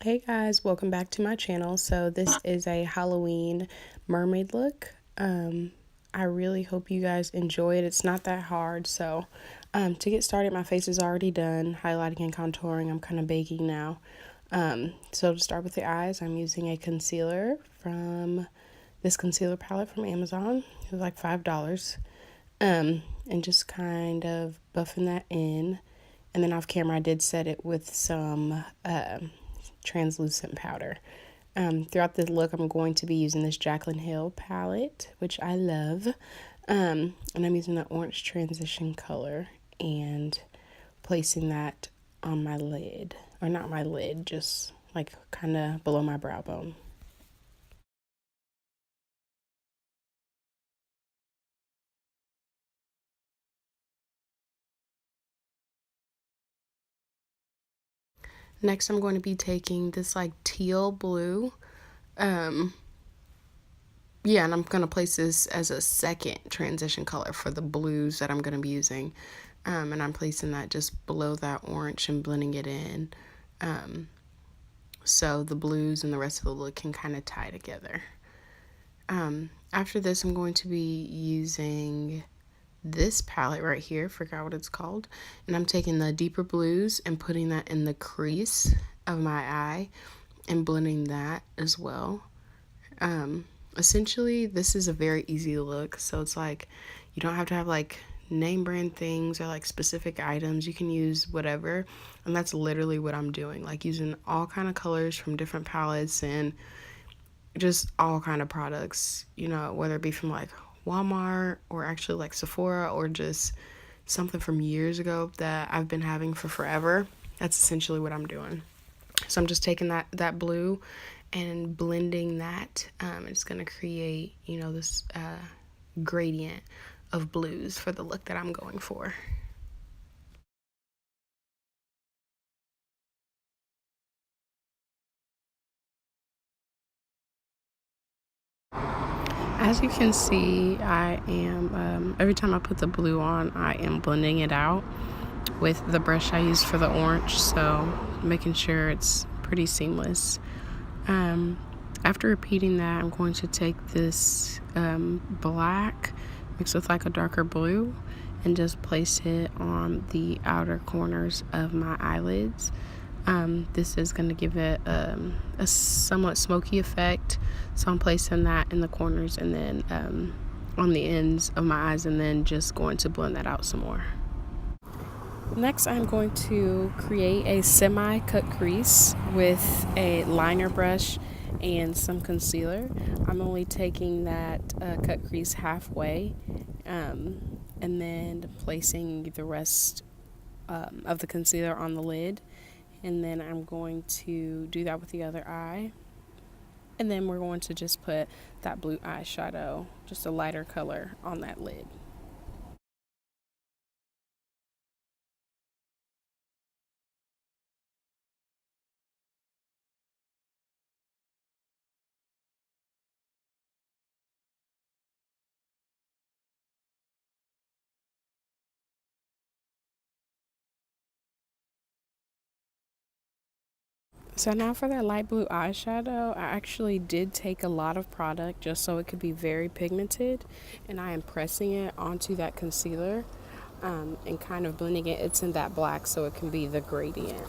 Hey guys, welcome back to my channel. So this is a Halloween mermaid look. I really hope you guys enjoy it. It's not that hard. So to get started, my face is already done, highlighting and contouring. I'm kind of baking now. So to start with the eyes, I'm using a concealer from this concealer palette from Amazon. It was like $5. And just kind of buffing that in. And then off camera, I did set it with some translucent powder. Throughout the look, I'm going to be using this Jaclyn Hill palette, which I love. And I'm using the orange transition color and placing that on my lid. Or not my lid, just like kind of below my brow bone. Next, I'm going to be taking this like teal blue. Yeah, and I'm going to place this as a second transition color for the blues that I'm going to be using. And I'm placing that just below that orange and blending it in. So the blues and the rest of the look can kind of tie together. After this, I'm going to be using this palette right here, forgot what it's called, and I'm taking the deeper blues and putting that in the crease of my eye and blending that as well. Essentially, this is a very easy look, so it's like you don't have to have like name brand things or like specific items. You can use whatever, and that's literally what I'm doing, like using all kind of colors from different palettes and just all kind of products, you know, whether it be from like Walmart or actually like Sephora or just something from years ago that I've been having for forever. That's essentially what I'm doing. So I'm just taking that blue and blending that. It's going to create, you know, this gradient of blues for the look that I'm going for. As you can see, I am, every time I put the blue on, I am blending it out with the brush I use for the orange, so making sure it's pretty seamless. After repeating that, I'm going to take this black mixed with like a darker blue and just place it on the outer corners of my eyelids. This is going to give it a somewhat smoky effect, so I'm placing that in the corners and then on the ends of my eyes, and then just going to blend that out some more. Next, I'm going to create a semi-cut crease with a liner brush and some concealer. I'm only taking that cut crease halfway and then placing the rest of the concealer on the lid. And then I'm going to do that with the other eye. And then we're going to just put that blue eyeshadow, just a lighter color, on that lid. So now for that light blue eyeshadow, I actually did take a lot of product just so it could be very pigmented, and I am pressing it onto that concealer and kind of blending it. It's in that black so it can be the gradient.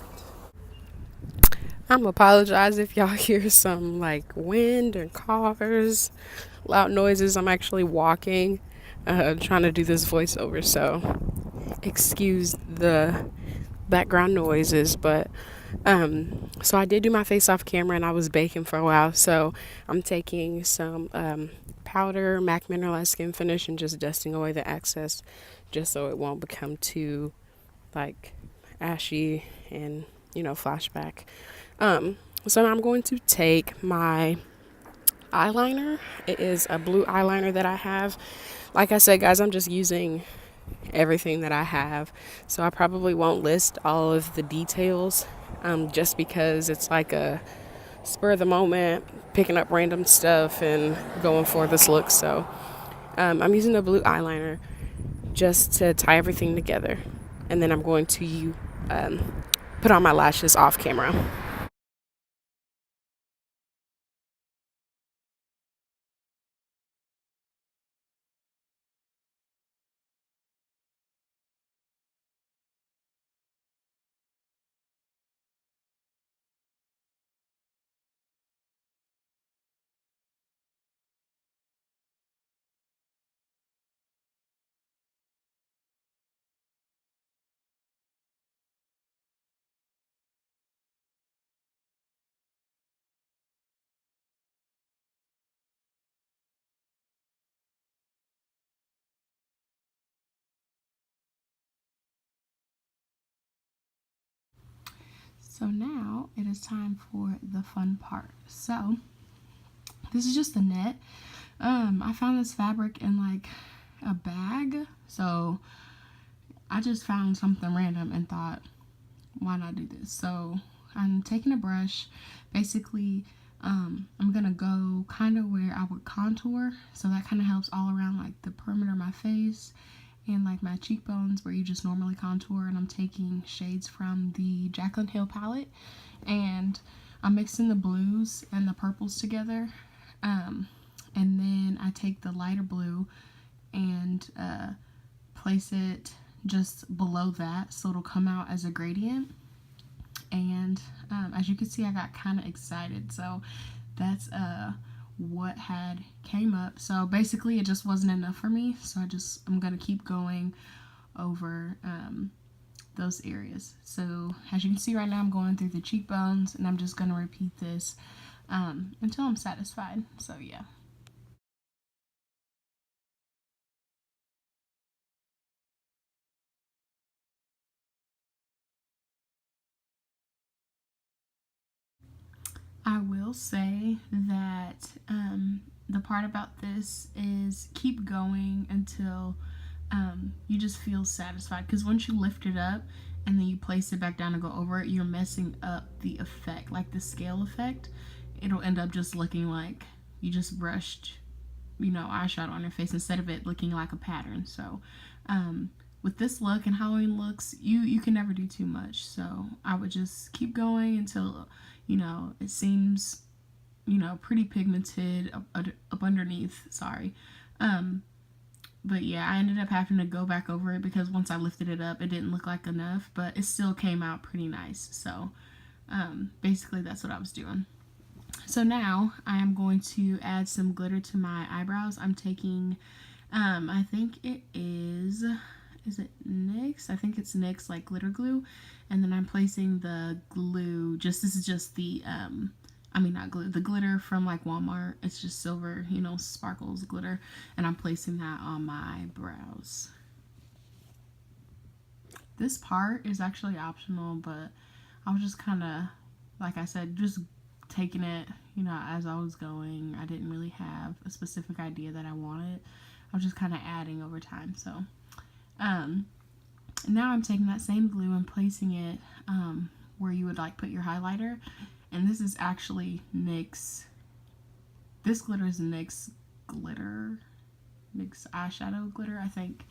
I'm apologize if y'all hear some like wind or cars, loud noises. I'm actually walking, trying to do this voiceover, so excuse the background noises. But so I did do my face off camera and I was baking for a while, so I'm taking some powder, MAC Mineralized Skin Finish, and just dusting away the excess just so it won't become too like ashy and, you know, flashback. So now I'm going to take my eyeliner. It is a blue eyeliner that I have. Like I said, guys, I'm just using everything that I have, so I probably won't list all of the details just because it's like a spur of the moment, picking up random stuff and going for this look. So I'm using the blue eyeliner just to tie everything together, and then I'm going to put on my lashes off camera. So now it is time for the fun part. So this is just the net. I found this fabric in like a bag, so I just found something random and thought, why not do this? So I'm taking a brush. Basically, I'm gonna go kind of where I would contour, so that kind of helps all around like the perimeter of my face and like my cheekbones where you just normally contour. And I'm taking shades from the Jaclyn Hill palette, and I'm mixing the blues and the purples together, and then I take the lighter blue and place it just below that so it'll come out as a gradient. And as you can see, I got kind of excited, so that's what had came up. So basically it just wasn't enough for me, so I'm gonna keep going over those areas. So as you can see right now, I'm going through the cheekbones, and I'm just gonna repeat this until I'm satisfied. So yeah. I will say that the part about this is keep going until you just feel satisfied, because once you lift it up and then you place it back down and go over it, you're messing up the effect, like the scale effect. It'll end up just looking like you just brushed, eyeshadow on your face instead of it looking like a pattern. So with this look and Halloween looks, you can never do too much. So I would just keep going until it seems pretty pigmented up underneath. Sorry. But yeah, I ended up having to go back over it because once I lifted it up, it didn't look like enough, but it still came out pretty nice. So basically that's what I was doing. So now I am going to add some glitter to my eyebrows. I'm taking, I think it is it NYX? I think it's NYX like glitter glue. And then I'm placing the glue, this is just the, not glue, the glitter from like Walmart. It's just silver, sparkles glitter. And I'm placing that on my brows. This part is actually optional, but I was just kind of, like I said, just taking it, as I was going. I didn't really have a specific idea that I wanted. I was just kind of adding over time. So now I'm taking that same glue and placing it where you would like put your highlighter. And this is actually NYX. This glitter is NYX glitter, NYX eyeshadow glitter, I think.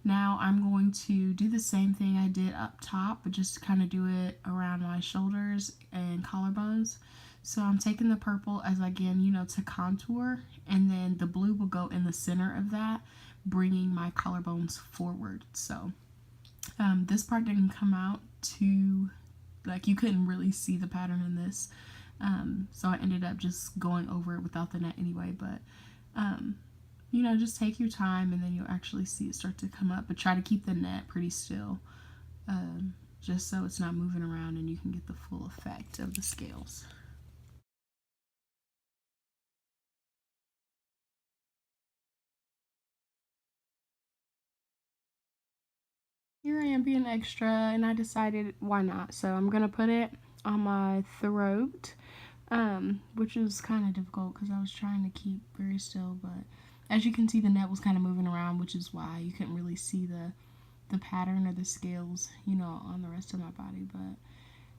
Now I'm going to do the same thing I did up top, but just kind of do it around my shoulders and collarbones. So I'm taking the purple as again, to contour, and then the blue will go in the center of that, bringing my collarbones forward. So this part didn't come out too, like you couldn't really see the pattern in this. So I ended up just going over it without the net anyway, but just take your time and then you'll actually see it start to come up, but try to keep the net pretty still, just so it's not moving around and you can get the full effect of the scales. Here I am being extra, and I decided why not. So I'm gonna put it on my throat, which is kind of difficult because I was trying to keep very still, but as you can see, the net was kind of moving around, which is why you couldn't really see the pattern or the scales, on the rest of my body. But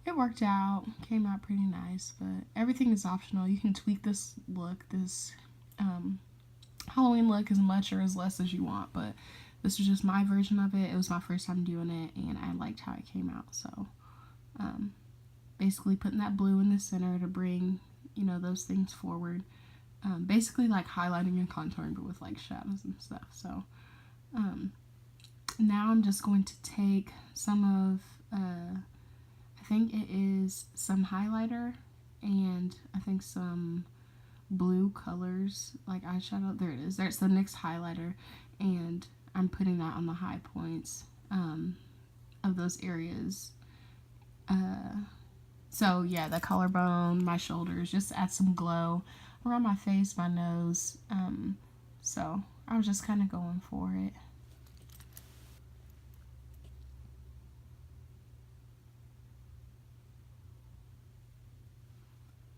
it worked out, came out pretty nice. But everything is optional. You can tweak this look, this Halloween look, as much or as less as you want, but this was just my version of it. It was my first time doing it, and I liked how it came out. So basically putting that blue in the center to bring, those things forward. Basically like highlighting and contouring, but with like shadows and stuff. So now I'm just going to take some of, I think it is some highlighter, and I think some blue colors, like eyeshadow. There it is. There's the NYX highlighter, and I'm putting that on the high points of those areas. So yeah, the collarbone, my shoulders, just add some glow around my face, my nose. So I was just kind of going for it.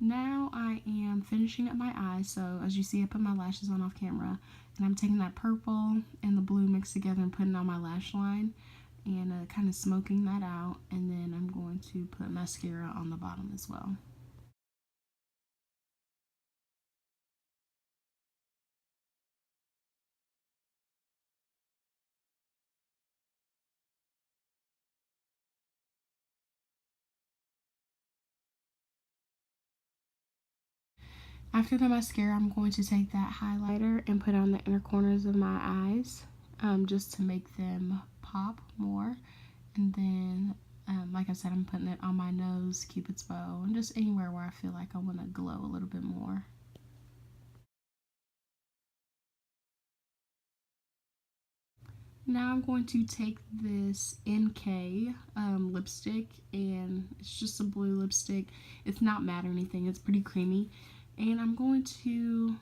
Now I am finishing up my eyes. So as you see, I put my lashes on off camera, and I'm taking that purple and the blue mixed together and putting on my lash line and kind of smoking that out, and then I'm going to put mascara on the bottom as well. After the mascara, I'm going to take that highlighter and put on the inner corners of my eyes, just to make them pop more. And then, like I said, I'm putting it on my nose, Cupid's bow, and just anywhere where I feel like I want to glow a little bit more. Now I'm going to take this NK lipstick, and it's just a blue lipstick. It's not matte or anything, it's pretty creamy. And I'm going to,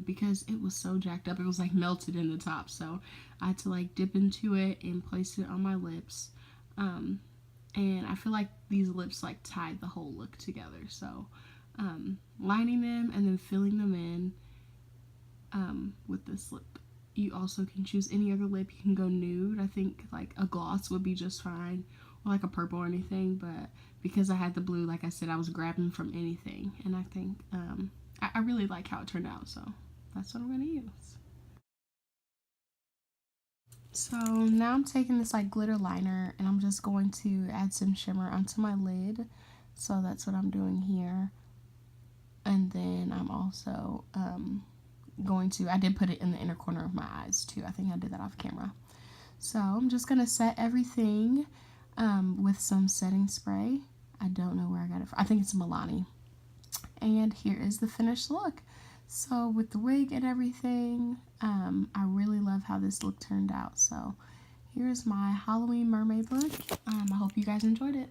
because it was so jacked up, it was like melted in the top, so I had to like dip into it and place it on my lips. And I feel like these lips like tied the whole look together, so lining them and then filling them in with this lip. You also can choose any other lip. You can go nude. I think like a gloss would be just fine, or like a purple or anything, but because I had the blue, like I said, I was grabbing from anything, and I think I really like how it turned out, so that's what I'm going to use. So now I'm taking this like glitter liner, and I'm just going to add some shimmer onto my lid. So that's what I'm doing here. And then I'm also I did put it in the inner corner of my eyes too. I think I did that off camera. So I'm just going to set everything with some setting spray. I don't know where I got it from. I think it's Milani. And here is the finished look. So with the wig and everything, I really love how this look turned out. So here's my Halloween mermaid look. I hope you guys enjoyed it.